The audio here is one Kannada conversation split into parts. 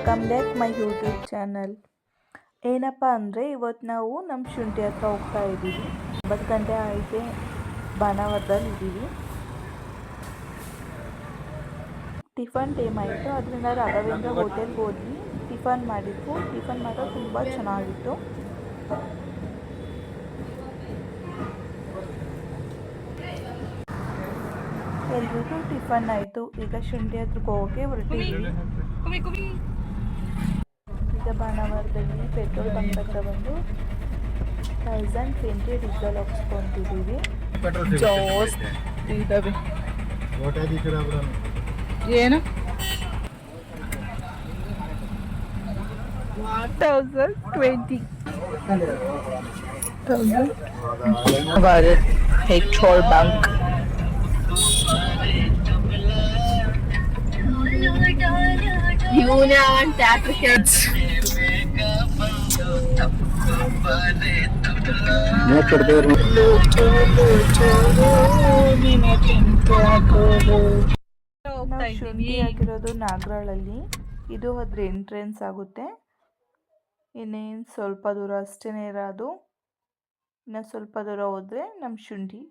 Welcome back my YouTube channel. ಏನಪ್ಪ ಅಂದರೆ ಇವತ್ತು ನಾವು ನಮ್ಮ ಶುಂಠಿ ಹತ್ರ ಹೋಗ್ತಾ ಇದ್ದೀವಿ. 9 ಗಂಟೆ ಆಯಿತೆ, ಬಾಣಾವರದಲ್ಲಿ ಇದ್ದೀವಿ. ಟಿಫನ್ ಟೈಮ್ ಆಯಿತು, ಅದರಿಂದ ರಾಘವೇಂದ್ರ ಹೋಟೆಲ್ಗೆ ಹೋದ್ವಿ. ಟಿಫನ್ ಮಾಡಿದ್ವು. ಟಿಫನ್ ಮಾತ್ರ ತುಂಬ ಚೆನ್ನಾಗಿತ್ತು. ಎಲ್ರಿಗೂ ಟಿಫನ್ ಆಯಿತು. ಈಗ ಶುಂಠಿ ಹತ್ರಕ್ಕೆ ಹೋಗೋಕ್ಕೆ ಹೊರಟಿದ್ವಿ. ಈಗ ಬಾಣಾವರದಲ್ಲಿ ಪೆಟ್ರೋಲ್ ಬಂಕ್ ಹತ್ರ ಬಂದು 1020 ಡೀಸೆಲ್ ಹಾಕ್ಸ್ಕೊತಿದ್ದೀವಿ. ಏನು 1020 petrol bunk. You want Africans? ಶುಂಠಿ ಆಗಿರೋದು ನಾಗರಾಳಲ್ಲಿ. ಇದು ಅದ್ರ ಎಂಟ್ರೆನ್ಸ್ ಆಗುತ್ತೆ. ಇನ್ನೇನು ಸ್ವಲ್ಪ ದೂರ ಅಷ್ಟೇ ಇರೋದು. ಇನ್ನು ಸ್ವಲ್ಪ ದೂರ ಹೋದರೆ ನಮ್ಮ ಶುಂಠಿ.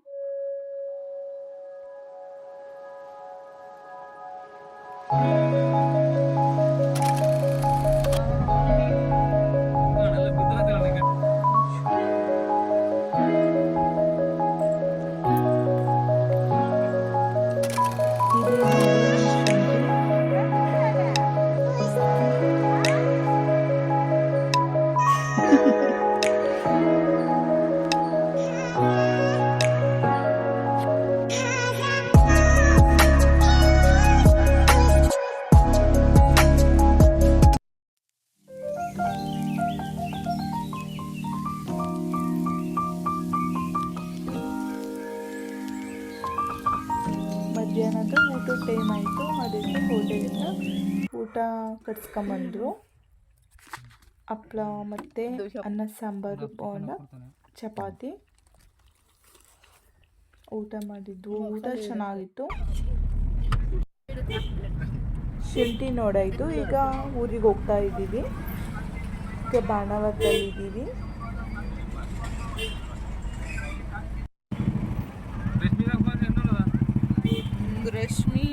ಮಧ್ಯಾಹ್ನದ ಊಟದ ಟೈಮ್ ಆಯಿತು. ಅದಕ್ಕೆ ಹೋಟೆಲಿಂದ ಊಟ ಕಟ್ಸ್ಕೊಂಬಂದರು. ಹಪ್ಪಳ ಮತ್ತು ಅನ್ನ ಸಾಂಬಾರು, ಬೋಂಡ, ಚಪಾತಿ ಊಟ ಮಾಡಿದ್ವು. ಊಟ ಚೆನ್ನಾಗಿತ್ತು. ಶುಂಠಿ ನೋಡಾಯಿತು. ಈಗ ಊರಿಗೆ ಹೋಗ್ತಾ ಇದ್ದೀವಿ. ಈಗ ಬಾಣಾವರದಲ್ಲಿದ್ದೀವಿ. ರಶ್ಮಿ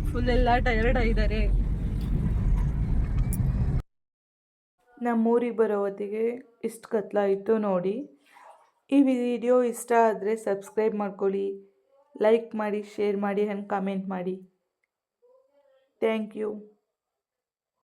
ಫುಲ್ ಎಲ್ಲ ಟಯರ್ಡ್ ಆಗಿದ್ದಾರೆ. ನಮ್ಮೂರಿಗೆ ಬರೋ ಹೊತ್ತಿಗೆ ಇಷ್ಟು ಕತ್ಲಾಯಿತು ನೋಡಿ. ಈ ವಿಡಿಯೋ ಇಷ್ಟ ಆದರೆ ಸಬ್ಸ್ಕ್ರೈಬ್ ಮಾಡ್ಕೊಳ್ಳಿ, ಲೈಕ್ ಮಾಡಿ, ಶೇರ್ ಮಾಡಿ ಆ್ಯಂಡ್ ಕಮೆಂಟ್ ಮಾಡಿ. Thank you.